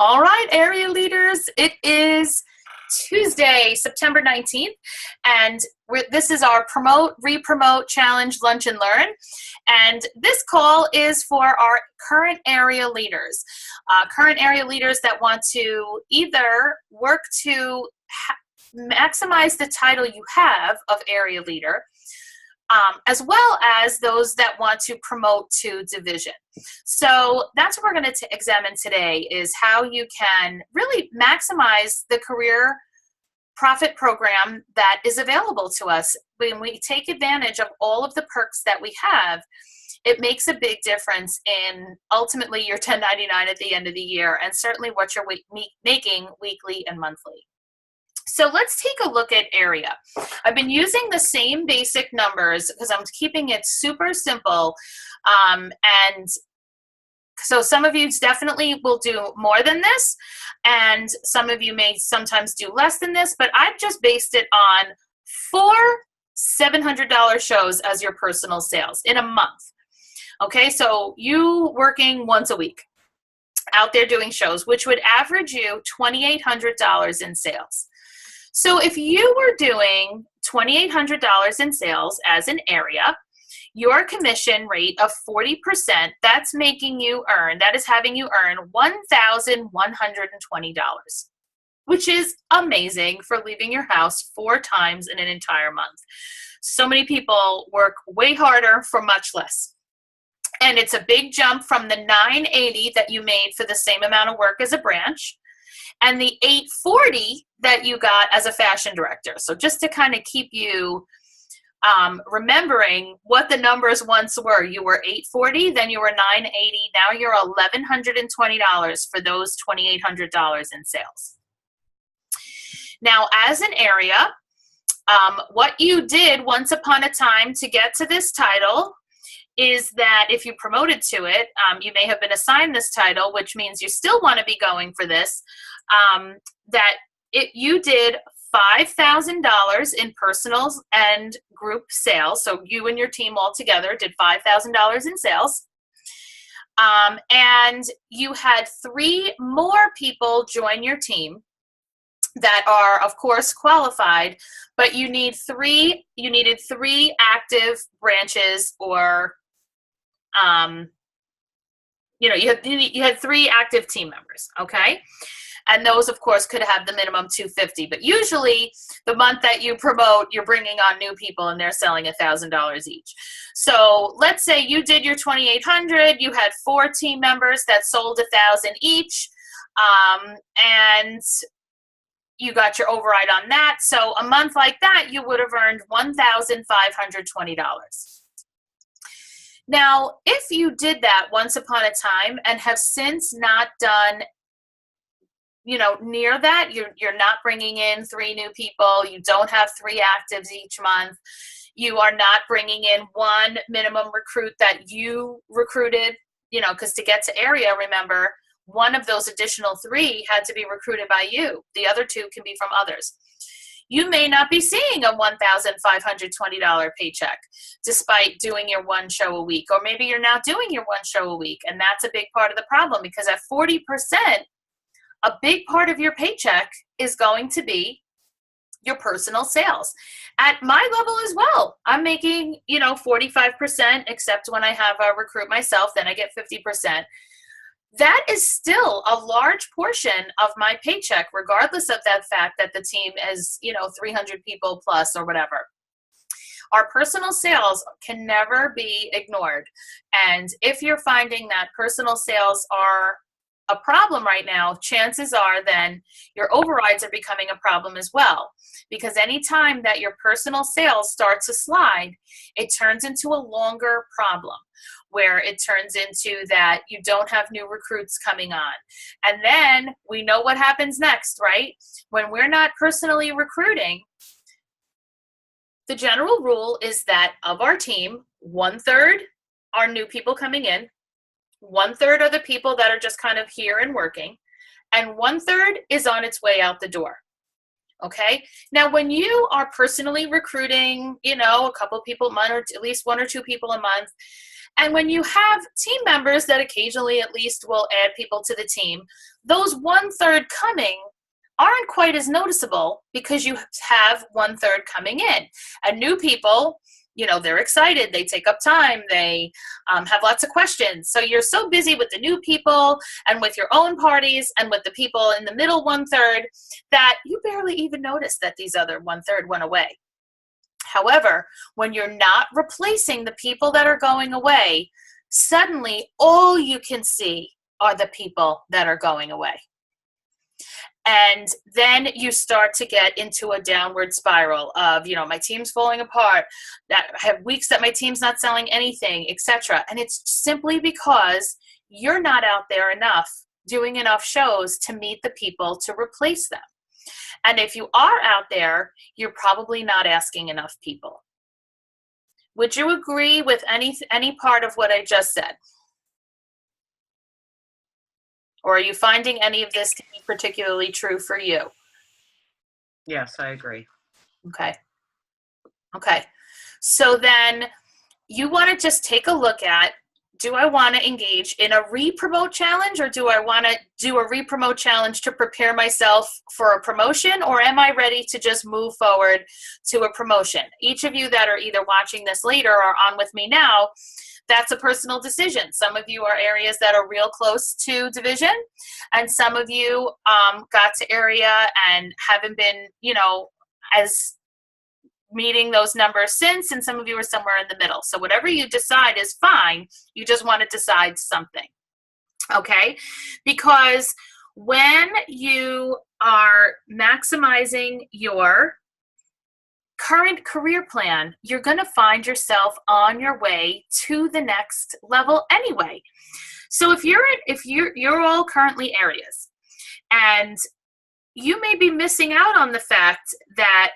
All right, area leaders, it is Tuesday, September 19th, and this is our Promote, Re-Promote Challenge Lunch and Learn. And this call is for our current area leaders. Current area leaders that want to either work to maximize the title you have of area leader, as well as those that want to promote to division. So that's what we're going to examine today, is how you can really maximize the career profit program that is available to us. When we take advantage of all of the perks that we have, it makes a big difference in ultimately your 1099 at the end of the year, and certainly what you're making weekly and monthly. So let's take a look at area. I've been using the same basic numbers because I'm keeping it super simple. And so some of you definitely will do more than this, and some of you may sometimes do less than this, but I've just based it on 4 $700 shows as your personal sales in a month. Okay, so you working once a week out there doing shows, which would average you $2,800 in sales. So if you were doing $2,800 in sales as an area, your commission rate of 40%, that's making you earn, that is having you earn $1,120, which is amazing for leaving your house 4 times in an entire month. So many people work way harder for much less. And it's a big jump from the $980 that you made for the same amount of work as a branch, and the $840 that you got as a fashion director. So just to kind of keep you remembering what the numbers once were. You were $840, then you were $980, now you're $1,120 for those $2,800 in sales. Now, as an area, what you did once upon a time to get to this title is that if you promoted to it, you may have been assigned this title, which means you still want to be going for this, you did $5,000 in personal and group sales. So you and your team all together did $5,000 in sales. And you had 3 more people join your team that are, of course, qualified, but you needed 3 active branches, or you had 3 active team members, okay? And those, of course, could have the minimum $250. But usually, the month that you promote, you're bringing on new people, and they're selling $1,000 each. So let's say you did your $2,800. You had 4 team members that sold $1,000 each, and you got your override on that. So a month like that, you would have earned $1,520. Now, if you did that once upon a time and have since not done near that, you're not bringing in 3 new people, you don't have 3 actives each month, you are not bringing in 1 minimum recruit that you recruited, because to get to area, remember, 1 of those additional 3 had to be recruited by you. The other 2 can be from others. You may not be seeing a $1,520 paycheck despite doing your 1 show a week, or maybe you're not doing your 1 show a week, and that's a big part of the problem, because at 40%, a big part of your paycheck is going to be your personal sales. At my level as well, I'm making, 45%, except when I have a recruit myself, then I get 50%. That is still a large portion of my paycheck, regardless of that fact that the team is, 300 people plus or whatever. Our personal sales can never be ignored. And if you're finding that personal sales are a problem right now, chances are then your overrides are becoming a problem as well. Because anytime that your personal sales start to slide, it turns into a longer problem, where it turns into that you don't have new recruits coming on. And then we know what happens next, right? When we're not personally recruiting, the general rule is that of our team, 1/3 are new people coming in, 1/3 are the people that are just kind of here and working, and 1/3 is on its way out the door. Okay. Now, when you are personally recruiting, a couple people a month, or at least 1 or 2 people a month, And when you have team members that occasionally at least will add people to the team, those 1/3 coming aren't quite as noticeable because you have 1/3 coming in. And new people, they're excited, they take up time, they have lots of questions. So you're so busy with the new people and with your own parties and with the people in the middle 1/3 that you barely even notice that these other 1/3 went away. However, when you're not replacing the people that are going away, suddenly all you can see are the people that are going away. And then you start to get into a downward spiral of, my team's falling apart, that I have weeks that my team's not selling anything, etc. And it's simply because you're not out there enough, doing enough shows to meet the people to replace them. And if you are out there, you're probably not asking enough people. Would you agree with any part of what I just said? Or are you finding any of this to be particularly true for you? Yes, I agree. Okay. So then you want to just take a look at, do I want to engage in a re-promote challenge, or do I want to do a re-promote challenge to prepare myself for a promotion, or am I ready to just move forward to a promotion? Each of you that are either watching this later or on with me now, that's a personal decision. Some of you are areas that are real close to division, and some of you got to area and haven't been, as meeting those numbers since, and some of you are somewhere in the middle. So whatever you decide is fine. You just want to decide something, okay? Because when you are maximizing your current career plan, you're going to find yourself on your way to the next level anyway. So if you're all currently areas, and you may be missing out on the fact that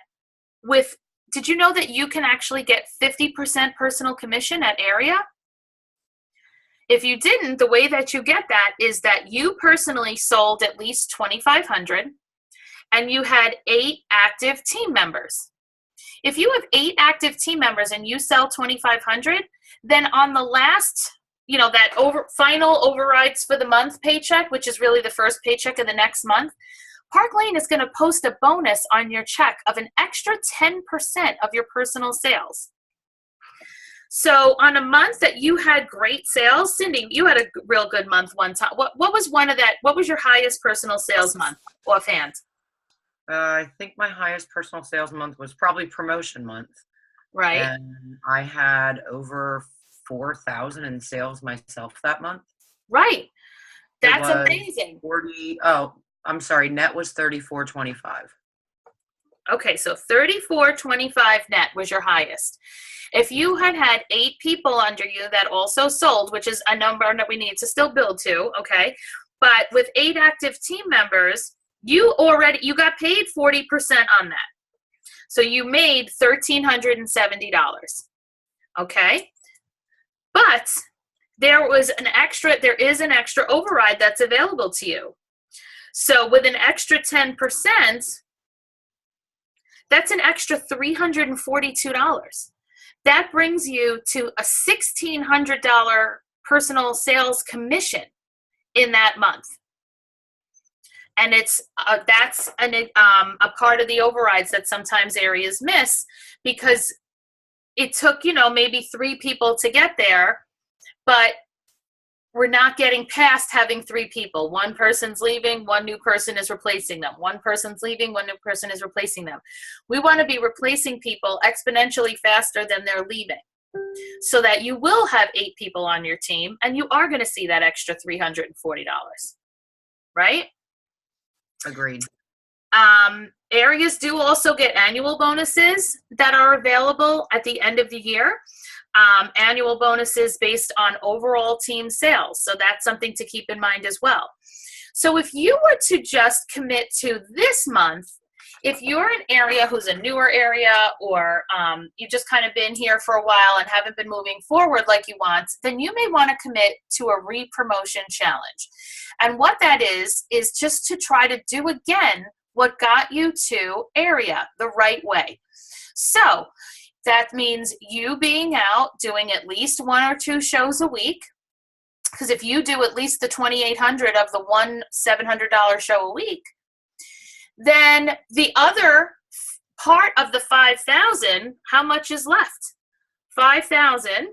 did you know that you can actually get 50% personal commission at area? If you didn't, the way that you get that is that you personally sold at least 2,500 and you had 8 active team members. If you have 8 active team members and you sell 2,500, then on the last, that final overrides for the month paycheck, which is really the first paycheck of the next month, Park Lane is going to post a bonus on your check of an extra 10% of your personal sales. So on a month that you had great sales, Cindy, you had a real good month one time. What was what was your highest personal sales month offhand? I think my highest personal sales month was probably promotion month. Right. And I had over 4,000 in sales myself that month. Right. That's amazing. I'm sorry, net was 34.25. Okay, so 34.25 net was your highest. If you had 8 people under you that also sold, which is a number that we need to still build to, okay, but with 8 active team members, you got paid 40% on that. So you made $1,370, okay? But there is an extra override that's available to you. So with an extra 10%, that's an extra $342. That brings you to a $1,600 personal sales commission in that month. And that's a part of the overrides that sometimes areas miss, because it took, maybe 3 people to get there, but we're not getting past having 3 people. One person's leaving, one new person is replacing them. One person's leaving, one new person is replacing them. We want to be replacing people exponentially faster than they're leaving, so that you will have 8 people on your team and you are going to see that extra $340, right? Agreed. Areas do also get annual bonuses that are available at the end of the year. Annual bonuses based on overall team sales. So that's something to keep in mind as well. So if you were to just commit to this month, if you're an area who's a newer area, or you've just kind of been here for a while and haven't been moving forward like you want, then you may want to commit to a re-promotion challenge. And what that is just to try to do again what got you to area the right way. So That means you being out doing at least 1 or 2 shows a week. Because if you do at least the 2,800 of the one $700 show a week, then the other part of the 5,000, how much is left? 5,000.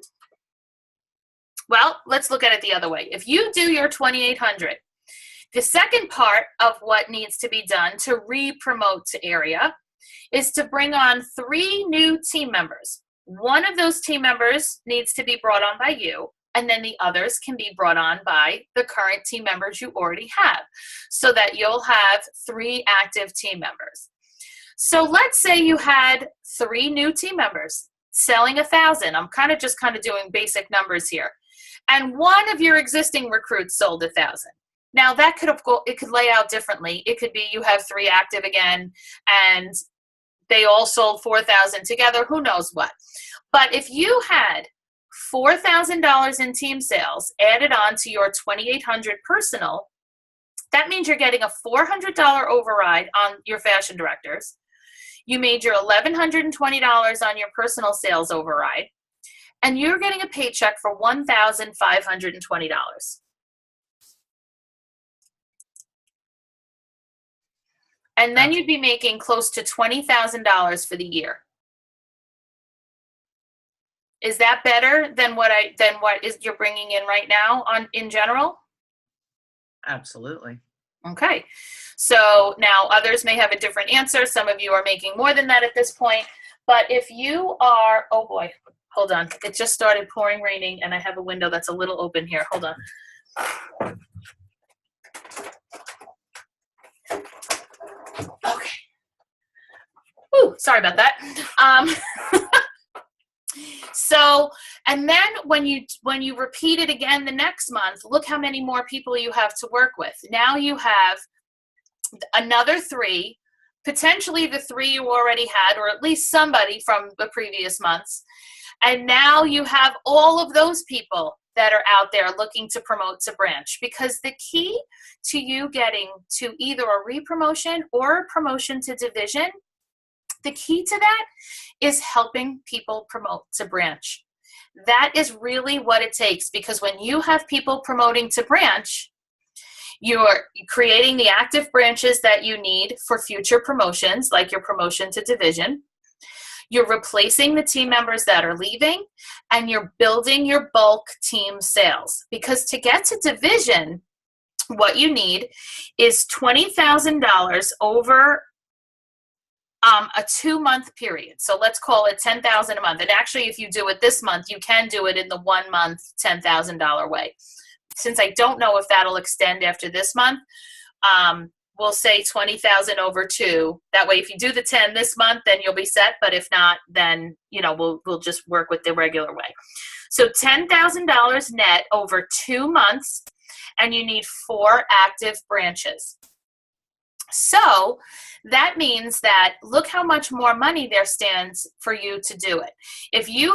Well, let's look at it the other way. If you do your 2,800, the second part of what needs to be done to re-promote to area is to bring on 3 new team members. One of those team members needs to be brought on by you, and then the others can be brought on by the current team members you already have, so that you'll have 3 active team members. So let's say you had 3 new team members selling 1,000. I'm kind of doing basic numbers here. And one of your existing recruits sold 1,000. Now that it could lay out differently. It could be you have 3 active again and they all sold 4,000 together, who knows what. But if you had $4,000 in team sales added on to your 2,800 personal, that means you're getting a $400 override on your fashion directors. You made your $1,120 on your personal sales override, and you're getting a paycheck for $1,520. And then you'd be making close to $20,000 for the year. Is that better than what you're bringing in right now in general? Absolutely. Okay. So now others may have a different answer. Some of you are making more than that at this point. But if you are, oh boy, hold on. It just started pouring raining and I have a window that's a little open here. Hold on. Okay. Ooh, sorry about that. So, and then when you repeat it again the next month, look how many more people you have to work with. Now you have another 3, potentially the 3 you already had, or at least somebody from the previous months. And now you have all of those people that are out there looking to promote to branch, because the key to you getting to either a re-promotion or a promotion to division, the key to that is helping people promote to branch. That is really what it takes, because when you have people promoting to branch, you're creating the active branches that you need for future promotions, like your promotion to division. You're replacing the team members that are leaving, and you're building your bulk team sales. Because to get to division, what you need is $20,000 over a 2-month period. So let's call it $10,000 a month. And actually, if you do it this month, you can do it in the 1 month, $10,000 way. Since I don't know if that'll extend after this month, we'll say 20,000 over 2. That way, if you do the 10 this month, then you'll be set. But if not, then we'll just work with the regular way. So $10,000 net over 2 months, and you need 4 active branches. So that means that look how much more money there stands for you to do it. If you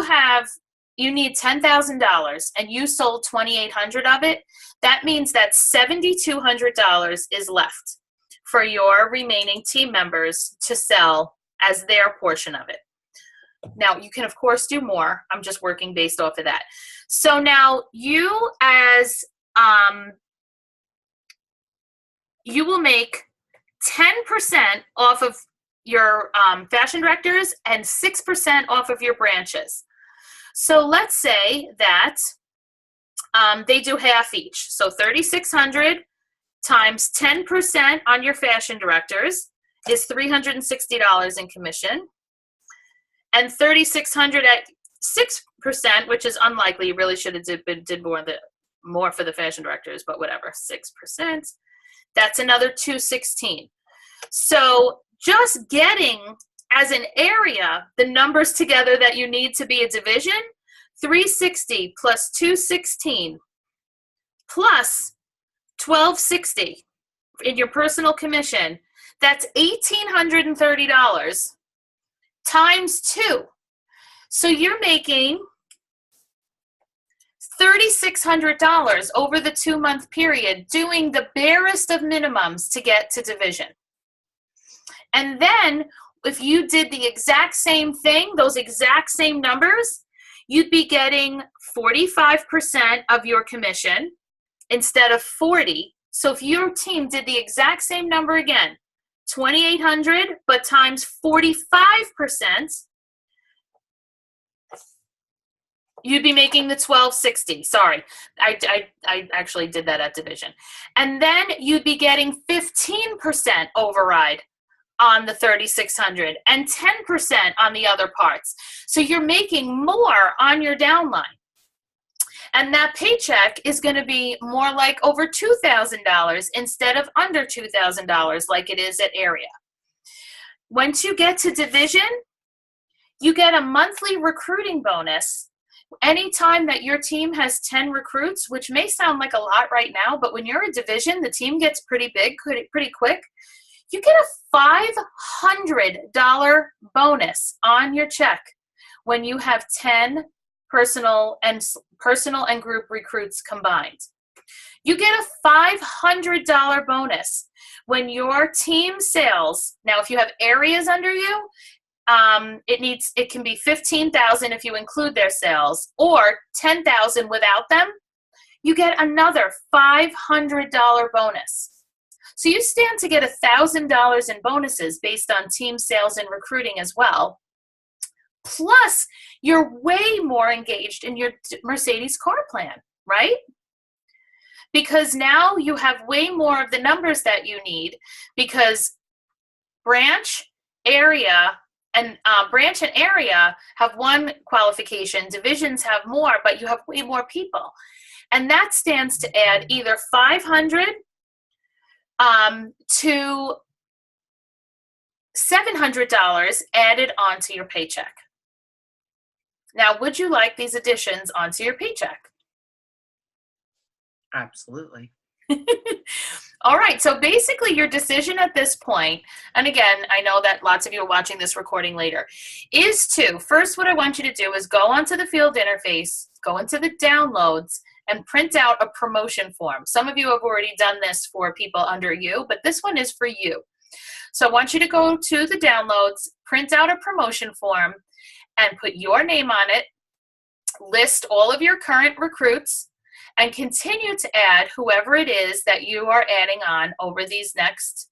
need $10,000 and you sold 2,800 of it, that means that $7,200 is left for your remaining team members to sell as their portion of it. Now, you can, of course, do more. I'm just working based off of that. So now you will make 10% off of your fashion directors and 6% off of your branches. So let's say that they do half each. So $3,600 times 10% on your fashion directors is $360 in commission. And $3,600 at 6%, which is unlikely. You really should have did more for the fashion directors, but whatever, 6%. That's another $216. So just getting as an area the numbers together that you need to be a division, 360 plus 216 plus 1260 in your personal commission, that's $1,830 times 2. So you're making $3,600 over the 2-month period doing the barest of minimums to get to division. And then if you did the exact same thing, those exact same numbers, you'd be getting 45% of your commission instead of 40. So if your team did the exact same number again, 2,800, but times 45%, you'd be making the 1,260. Sorry, I actually did that at division. And then you'd be getting 15% override on the 3,600 and 10% on the other parts. So you're making more on your downline. And that paycheck is going to be more like over $2,000 instead of under $2,000 like it is at area. Once you get to division, you get a monthly recruiting bonus anytime that your team has 10 recruits, which may sound like a lot right now, but when you're a division, the team gets pretty big, pretty quick. You get a $500 bonus on your check when you have 10 personal and group recruits combined. You get a $500 bonus when your team sales, now if you have areas under you, it can be 15,000 if you include their sales, or 10,000 without them. You get another $500 bonus. So you stand to get $1,000 in bonuses based on team sales and recruiting as well. Plus, you're way more engaged in your Mercedes car plan, right? Because now you have way more of the numbers that you need, because branch, area, and area have one qualification. Divisions have more, but you have way more people. And that stands to add either 500 to $700 added onto your paycheck. Now, would you like these additions onto your paycheck? Absolutely. All right, so basically your decision at this point, and again, I know that lots of you are watching this recording later, is to, first what I want you to do is go onto the field interface, go into the downloads, and print out a promotion form. Some of you have already done this for people under you, but this one is for you. So I want you to go to the downloads, print out a promotion form, and put your name on it, list all of your current recruits, and continue to add whoever it is that you are adding on over these next,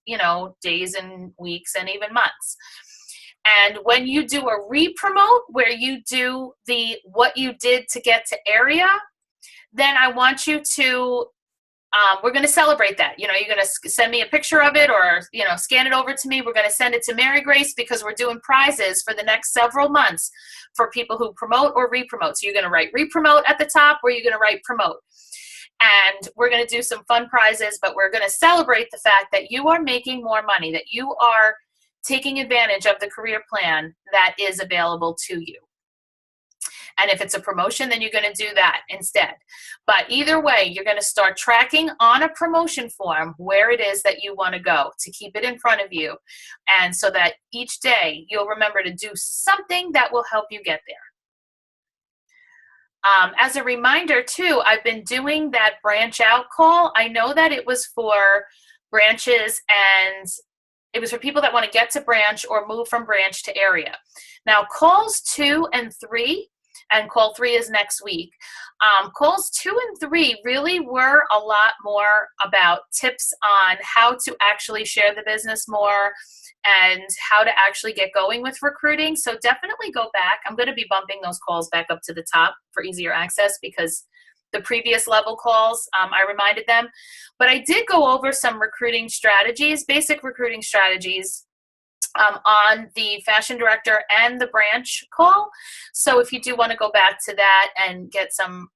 days and weeks and even months. And when you do a re-promote where you do what you did to get to area, then I want you to, we're going to celebrate that. You're going to send me a picture of it or, scan it over to me. We're going to send it to Mary Grace because we're doing prizes for the next several months for people who promote or re-promote. So you're going to write re-promote at the top, or you're going to write promote. And we're going to do some fun prizes, but we're going to celebrate the fact that you are making more money, that you are taking advantage of the career plan that is available to you. And if it's a promotion, then you're going to do that instead. But either way, you're going to start tracking on a promotion form where it is that you want to go, to keep it in front of you. And so that each day you'll remember to do something that will help you get there. As a reminder too, I've been doing that branch out call. I know that it was for branches and it was for people that want to get to branch or move from branch to area. Now calls 2 and 3, and call 3 is next week. Calls 2 and 3 really were a lot more about tips on how to actually share the business more and how to actually get going with recruiting. So definitely go back. I'm going to be bumping those calls back up to the top for easier access because the previous level calls, I reminded them. But I did go over some recruiting strategies, basic recruiting strategies, on the fashion director and the branch call. So if you do want to go back to that and get some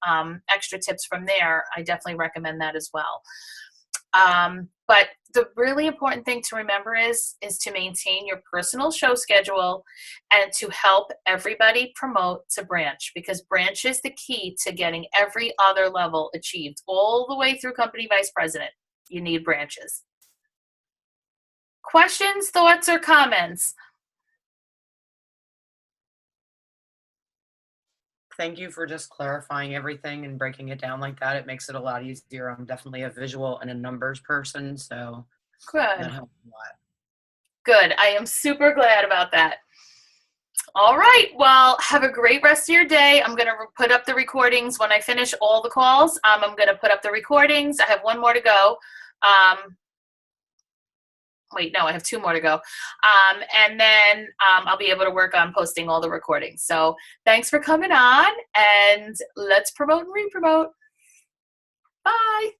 extra tips from there, I definitely recommend that as well. But the really important thing to remember is to maintain your personal show schedule and to help everybody promote to branch, because branch is the key to getting every other level achieved all the way through company vice president. You need branches. Questions, thoughts, or comments? Thank you for just clarifying everything and breaking it down like that. It makes it a lot easier. I'm definitely a visual and a numbers person, so Good. that helps a lot. Good. I am super glad about that. All right. Well, have a great rest of your day. I'm going to put up the recordings when I finish all the calls. I'm going to put up the recordings. I have one more to go. Wait, no, I have two more to go. And then I'll be able to work on posting all the recordings. So thanks for coming on, and let's promote and re-promote. Bye.